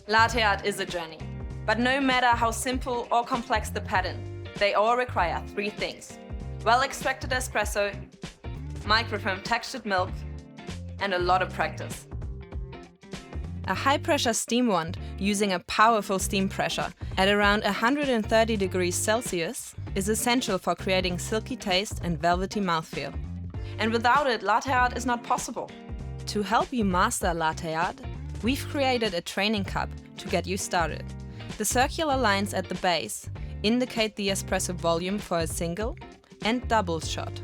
Latte art is a journey, but no matter how simple or complex the pattern, they all require three things: well-extracted espresso, microfoam textured milk, and a lot of practice. A high-pressure steam wand using a powerful steam pressure at around 130 degrees Celsius is essential for creating silky taste and velvety mouthfeel. And without it, latte art is not possible. To help you master latte art, we've created a training cup to get you started. The circular lines at the base indicate the espresso volume for a single and double shot.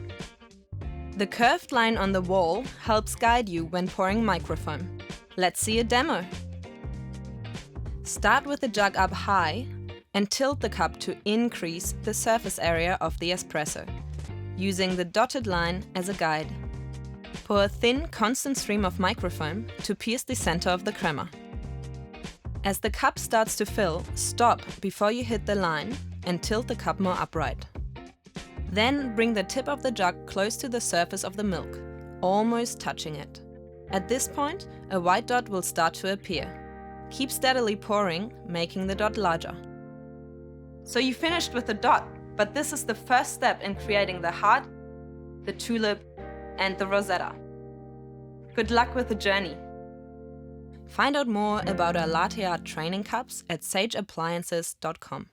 The curved line on the wall helps guide you when pouring microfoam. Let's see a demo. Start with the jug up high and tilt the cup to increase the surface area of the espresso, using the dotted line as a guide. Pour a thin, constant stream of microfoam to pierce the center of the crema. As the cup starts to fill, stop before you hit the line and tilt the cup more upright. Then bring the tip of the jug close to the surface of the milk, almost touching it. At this point, a white dot will start to appear. Keep steadily pouring, making the dot larger. So you finished with the dot, but this is the first step in creating the heart, the tulip, and the rosetta. Good luck with the journey. Find out more about our latte art training cups at sageappliances.com.